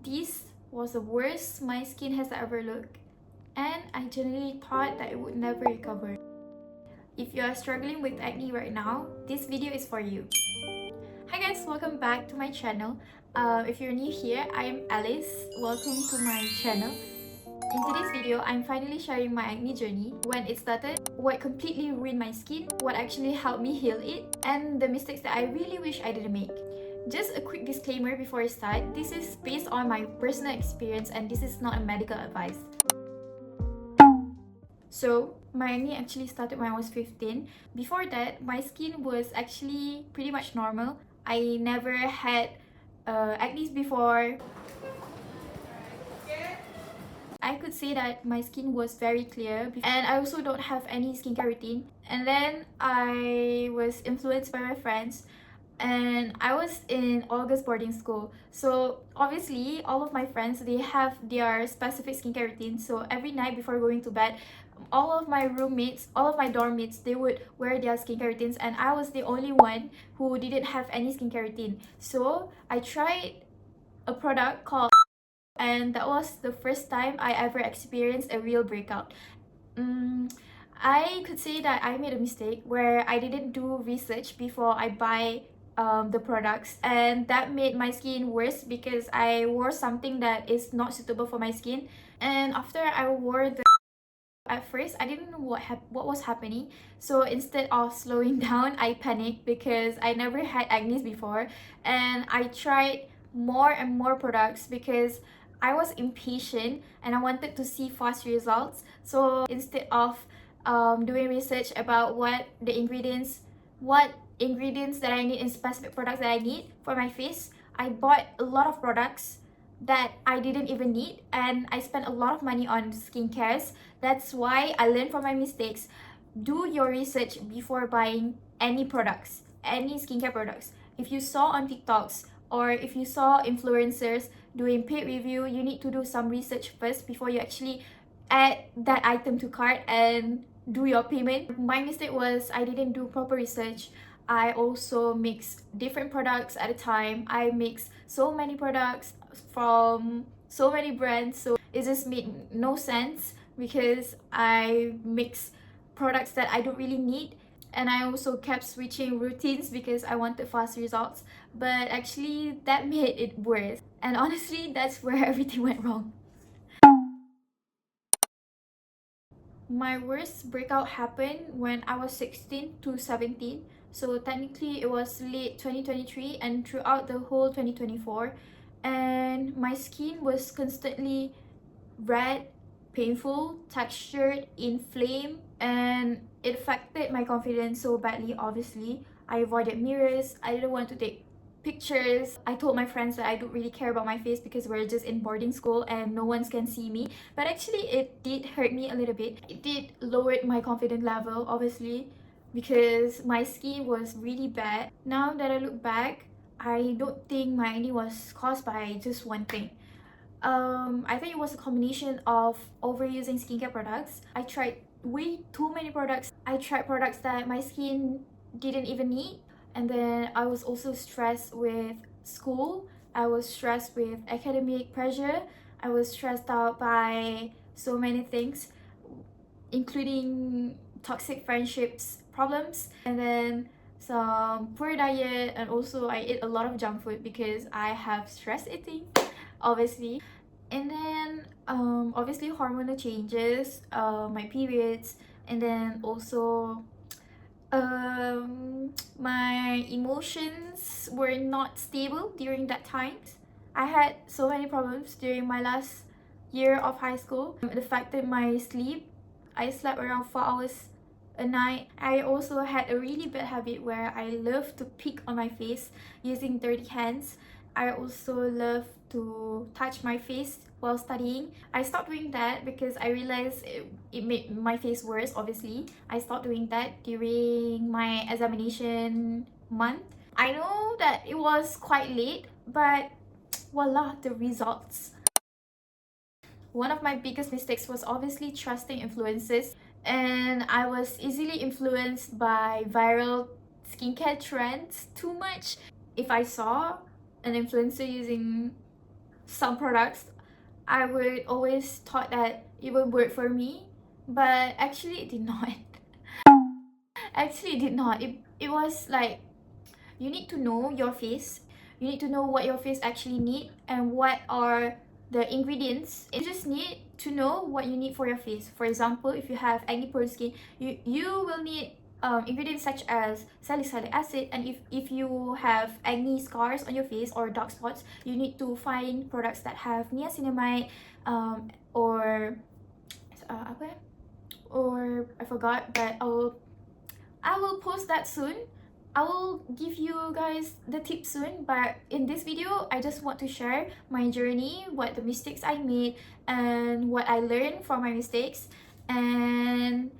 This was the worst my skin has ever looked, and I genuinely thought that it would never recover. If you are struggling with acne right now, this video is for you. Hi guys, welcome back to my channel. If you're new here, I'm Alice. Welcome to my channel. In today's video, I'm finally sharing my acne journey, when it started, what completely ruined my skin, what actually helped me heal it, and the mistakes that I really wish I didn't make. Just a quick disclaimer before I start, this is based on my personal experience and this is not a medical advice. So, my acne actually started when I was 15. Before that, my skin was actually pretty much normal. I never had acne before. I could say that my skin was very clear, and I also don't have any skincare routine. And then I was influenced by my friends, and I was in August boarding school. So obviously all of my friends, they have their specific skincare routines. So every night before going to bed, all of my roommates, all of my dorm mates, they would wear their skincare routines, and I was the only one who didn't have any skincare routine. So I tried a product called, and that was the first time I ever experienced a real breakout. I could say that I made a mistake where I didn't do research before I buy the products, and that made my skin worse because I wore something that is not suitable for my skin. And after I wore the, at first I didn't know what was happening. So instead of slowing down, I panicked because I never had acne before, and I tried more and more products because I was impatient and I wanted to see fast results. So instead of doing research about what ingredients that I need in specific products that I need for my face, I bought a lot of products that I didn't even need, and I spent a lot of money on skincares. That's why I learned from my mistakes. Do your research before buying any products, any skincare products. If you saw on TikToks or if you saw influencers doing paid review, you need to do some research first before you actually add that item to cart and do your payment. My mistake was I didn't do proper research. I also mixed different products at a time. I mixed so many products from so many brands, so it just made no sense because I mixed products that I don't really need. And I also kept switching routines because I wanted fast results, but actually that made it worse. And honestly, that's where everything went wrong. My worst breakout happened when I was 16 to 17. So technically it was late 2023 and throughout the whole 2024. And my skin was constantly red, painful, textured, inflamed, and it affected my confidence so badly. Obviously, I avoided mirrors. I didn't want to take pictures. I told my friends that I don't really care about my face because we're just in boarding school and no one can see me. But actually it did hurt me a little bit. It did lower my confidence level, obviously, because my skin was really bad. Now that I look back, I don't think my acne was caused by just one thing. I think it was a combination of overusing skincare products. I tried way too many products. I tried products that my skin didn't even need. And then I was also stressed with school. I was stressed with academic pressure. I was stressed out by so many things, including toxic friendships problems, and then some poor diet, and also I ate a lot of junk food because I have stress eating, obviously. And then obviously hormonal changes, my periods, and then also my emotions were not stable during that time. I had so many problems during my last year of high school. It affected my sleep. I slept around 4 hours a night. I also had a really bad habit where I love to pick on my face using dirty hands. I also love to touch my face while studying. I stopped doing that because I realized it made my face worse, obviously. I stopped doing that during my examination month. I know that it was quite late, but voila, the results. One of my biggest mistakes was obviously trusting influencers, and I was easily influenced by viral skincare trends too much. If I saw an influencer using some products, I would always thought that it would work for me, but actually it did not. Actually it did not. It was like, you need to know your face, you need to know what your face actually need and what are the ingredients. You just need to know what you need for your face. For example, if you have acne prone skin, you will need ingredients such as salicylic acid, and if you have acne scars on your face or dark spots, you need to find products that have niacinamide, or apa, or I forgot, but I will post that soon. I will give you guys the tips soon, but in this video, I just want to share my journey, what the mistakes I made, and what I learned from my mistakes, and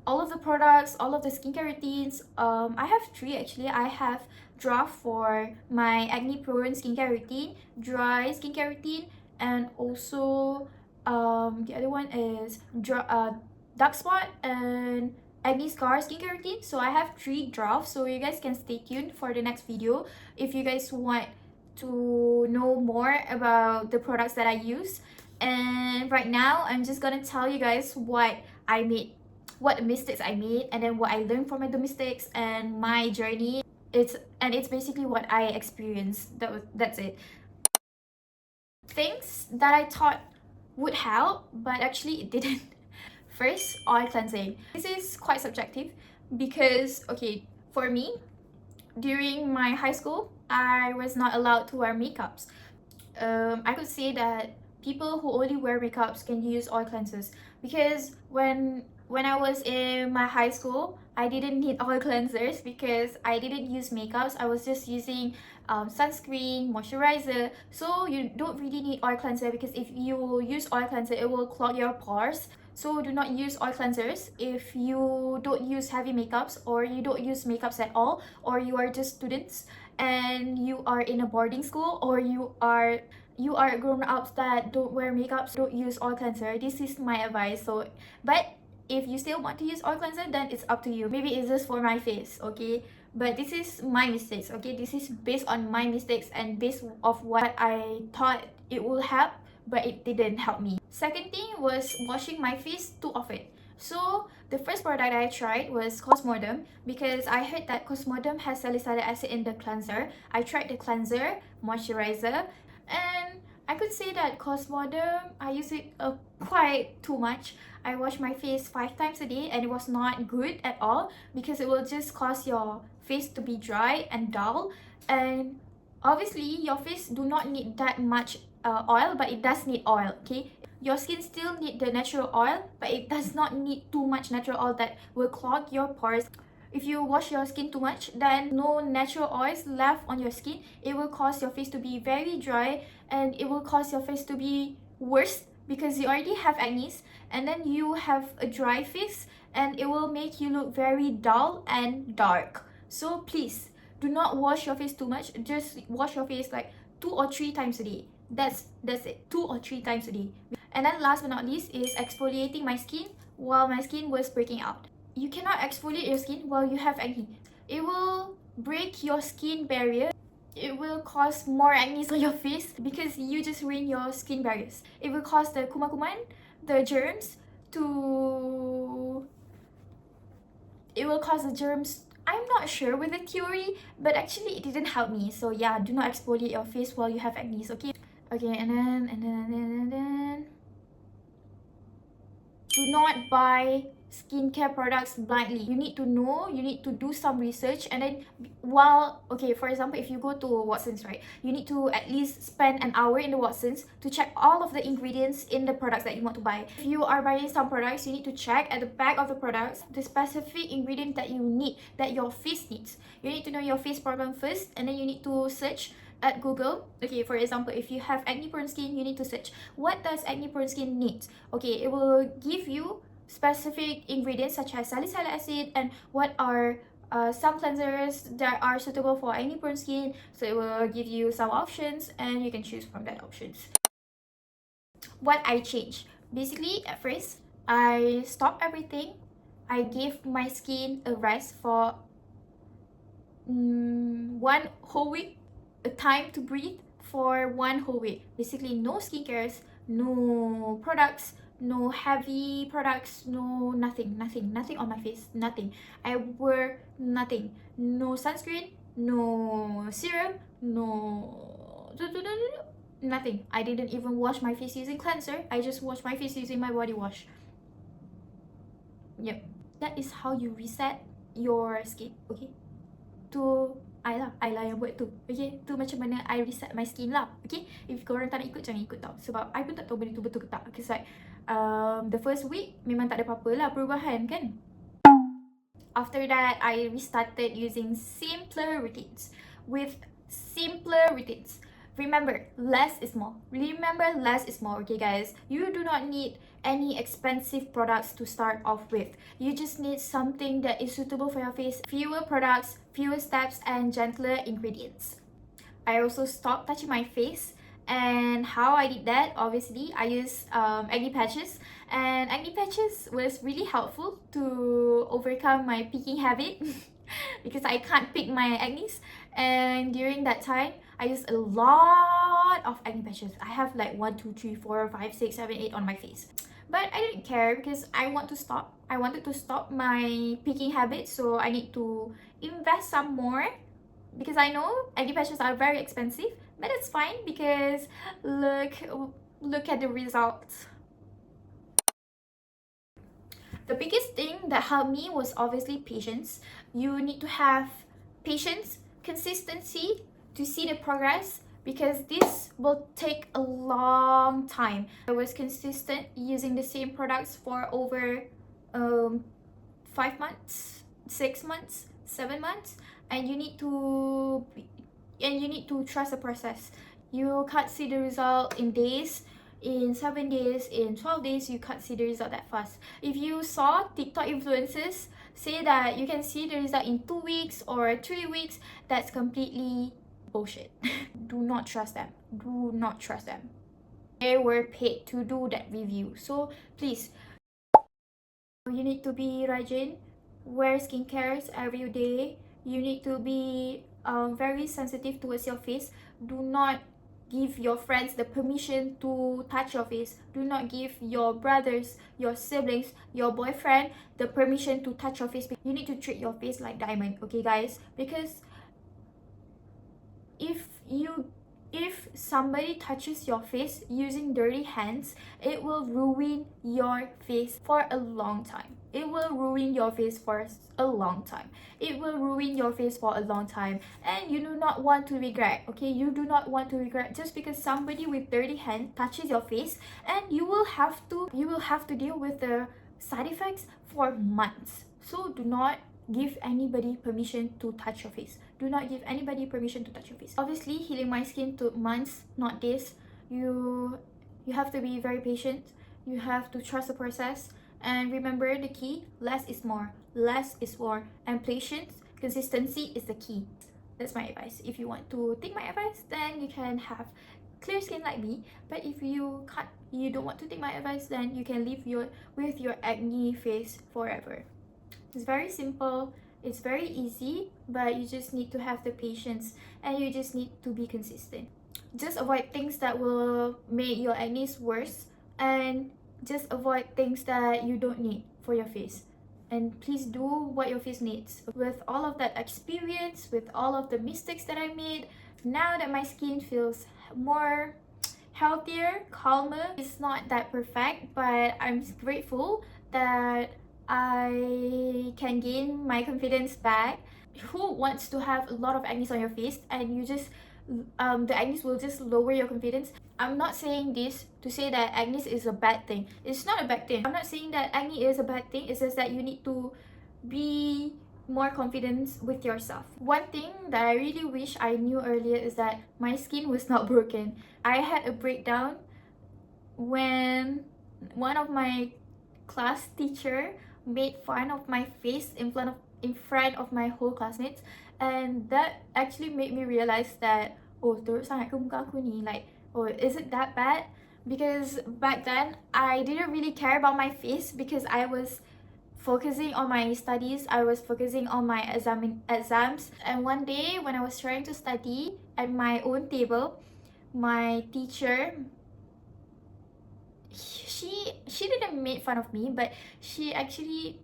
all of the products, all of the skincare routines. I have 3 actually. I have draft for my acne prone skincare routine, dry skincare routine, and also the other one is dark spot and acne scar skincare routine. So I have 3 drafts, so you guys can stay tuned for the next video if you guys want to know more about the products that I use. And right now I'm just gonna tell you guys what I made, what mistakes I made, and then what I learned from the mistakes and my journey. It's basically what I experienced. That's it. Things that I thought would help, but actually it didn't. First, oil cleansing. This is quite subjective because, okay, for me, during my high school, I was not allowed to wear makeups. I could say that people who only wear makeups can use oil cleansers, because when I was in my high school, I didn't need oil cleansers because I didn't use makeups. I was just using sunscreen, moisturizer. So you don't really need oil cleanser, because if you use oil cleanser, it will clog your pores. So do not use oil cleansers if you don't use heavy makeups, or you don't use makeups at all, or you are just students and you are in a boarding school, or you are grown-ups that don't wear makeups. Don't use oil cleanser. This is my advice. So, but if you still want to use oil cleanser, then it's up to you. Maybe it's just for my face, okay? But this is my mistakes, okay? This is based on my mistakes and based of what I thought it will help, but it didn't help me. Second thing was washing my face too often. So the first product I tried was Cosmodem, because I heard that Cosmodem has salicylic acid in the cleanser. I tried the cleanser, moisturizer, and I could say that Cosmodem, I use it quite too much. I wash my face 5 times a day, and it was not good at all, because it will just cause your face to be dry and dull. And obviously your face do not need that much oil, but it does need oil, okay? Your skin still need the natural oil, but it does not need too much natural oil that will clog your pores. If you wash your skin too much, then no natural oils left on your skin. It will cause your face to be very dry, and it will cause your face to be worse, because you already have acne, and then you have a dry face, and it will make you look very dull and dark. So please do not wash your face too much. Just wash your face like 2 or 3 times a day. That's it, 2 or 3 times a day. And then last but not least is exfoliating my skin while my skin was breaking out. You cannot exfoliate your skin while you have acne. It will break your skin barrier. It will cause more acne on your face because you just ruin your skin barriers. It will cause the kuman-kuman, the germs to... It will cause the germs. I'm not sure with the theory, but actually it didn't help me. So yeah, do not exfoliate your face while you have acne, okay? Okay, and then do not buy skincare products blindly. You need to know, you need to do some research, and then okay, for example, if you go to Watsons, right, you need to at least spend an hour in the Watsons to check all of the ingredients in the products that you want to buy. If you are buying some products, you need to check at the back of the products the specific ingredient that you need, that your face needs. You need to know your face problem first, and then you need to search at Google. Okay, for example, if you have acne prone skin, you need to search what does acne prone skin need. Okay, it will give you specific ingredients such as salicylic acid and what are some cleansers that are suitable for acne prone skin. So it will give you some options, and you can choose from that options. What I changed, basically at first I stopped everything. I gave my skin a rest for 1 whole week, a time to breathe for 1 whole week. Basically, no skincares, no products, no heavy products, no nothing on my face, nothing. I wear nothing, no sunscreen, no serum, no nothing. I didn't even wash my face using cleanser. I just washed my face using my body wash. Yep, that is how you reset your skin. Okay, tu I lah yang buat tu. Okay, tu macam mana I reset my skin lah. Okay, if korang tak nak ikut, jangan ikut tau. Sebab I pun tak tahu benda tu betul ke tak. Because like the first week memang tak ada apa-apa lah perubahan kan. After that, I restarted using simpler routines. With simpler routines, remember, less is more. Remember, less is more, okay guys? You do not need any expensive products to start off with. You just need something that is suitable for your face. Fewer products, fewer steps, and gentler ingredients. I also stopped touching my face. And how I did that, obviously, I used acne patches. And acne patches was really helpful to overcome my picking habit because I can't pick my acne. And during that time, I used a lot of acne patches. I have like 1, 2, 3, 4, 5, 6, 7, 8 on my face. But I didn't care because I want to stop. I wanted to stop my picking habit, so I need to invest some more because I know acne patches are very expensive, but it's fine because look at the results. The biggest thing that helped me was obviously patience. You need to have patience, consistency to see the progress because this will take a long time. I was consistent using the same products for over 5 months, 6 months, 7 months, and you need to trust the process. You can't see the result in days, in 7 days, in 12 days. You can't see the result that fast. If you saw TikTok influencers say that you can see the result in 2 weeks or 3 weeks, that's completely bullshit. Do not trust them. Do not trust them. They were paid to do that review, so please, you need to be rajin, wear skincares every day. You need to be very sensitive towards your face. Do not give your friends the permission to touch your face. Do not give your brothers, your siblings, your boyfriend the permission to touch your face. You need to treat your face like diamond, okay guys? Because if somebody touches your face using dirty hands, it will ruin your face for a long time. It will ruin your face for a long time. It will ruin your face for a long time. And you do not want to regret, okay? You do not want to regret just because somebody with dirty hand touches your face, and you will have to deal with the side effects for months. So do not give anybody permission to touch your face. Do not give anybody permission to touch your face. Obviously, healing my skin took months, not days. You have to be very patient. You have to trust the process. And remember the key, less is more. Less is more. And patience, consistency is the key. That's my advice. If you want to take my advice, then you can have clear skin like me. But if you don't want to take my advice, then you can live with your acne face forever. It's very simple, it's very easy, but you just need to have the patience and you just need to be consistent. Just avoid things that will make your acne worse, and just avoid things that you don't need for your face. And please do what your face needs. With all of that experience, with all of the mistakes that I made, now that my skin feels more healthier, calmer, it's not that perfect, but I'm grateful that I can gain my confidence back. Who wants to have a lot of acne on your face and you just the acne will just lower your confidence? I'm not saying this to say that acne is a bad thing. It's not a bad thing. I'm not saying that acne is a bad thing. It's just that you need to be more confident with yourself. One thing that I really wish I knew earlier is that my skin was not broken. I had a breakdown when one of my class teacher made fun of my face in front of my whole classmates, and that actually made me realize that, oh, teruk sangat ke muka aku ni, like, oh, is it that bad? Because back then I didn't really care about my face because I was focusing on my studies, I was focusing on my exams. And one day when I was trying to study at my own table, my teacher, she didn't make fun of me, but she actually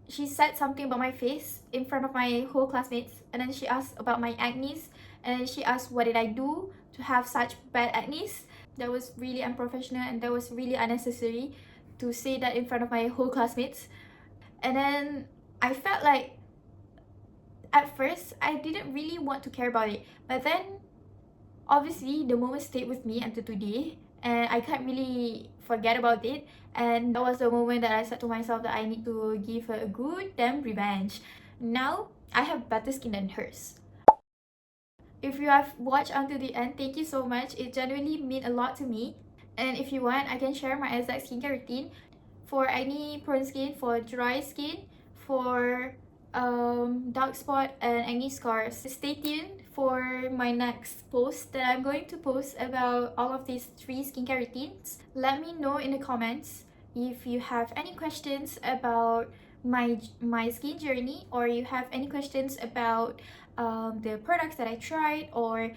she said something about my face in front of my whole classmates, and then she asked about my acne, and then she asked what did I do to have such bad acne. That was really unprofessional, and that was really unnecessary to say that in front of my whole classmates. And then I felt like at first I didn't really want to care about it, but then obviously the moment stayed with me until today, and I can't really forget about it. And that was the moment that I said to myself that I need to give her a good damn revenge. Now I have better skin than hers. If you have watched until the end, thank you so much. It genuinely meant a lot to me. And if you want, I can share my exact skincare routine for acne prone skin, for dry skin, for dark spot and acne scars. Stay tuned for my next post that I'm going to post about all of these 3 skincare routines. Let me know in the comments if you have any questions about my skin journey, or you have any questions about the products that I tried, or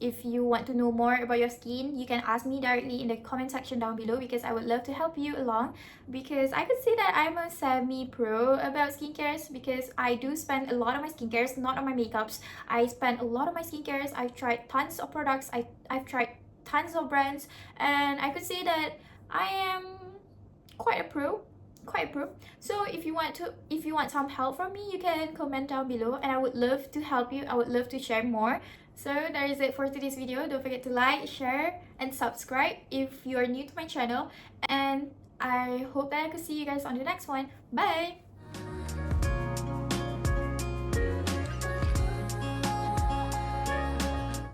if you want to know more about your skin, you can ask me directly in the comment section down below, because I would love to help you along. Because I could say that I'm a semi-pro about skincares, because I do spend a lot of my skincares, not on my makeups. I spend a lot of my skincares. I've tried tons of products. I've tried tons of brands, and I could say that I am quite a pro. So if you want some help from me, you can comment down below, and I would love to help you. I would love to share more. So that is it for today's video. Don't forget to like, share, and subscribe if you are new to my channel, and I hope that I could see you guys on the next one. Bye.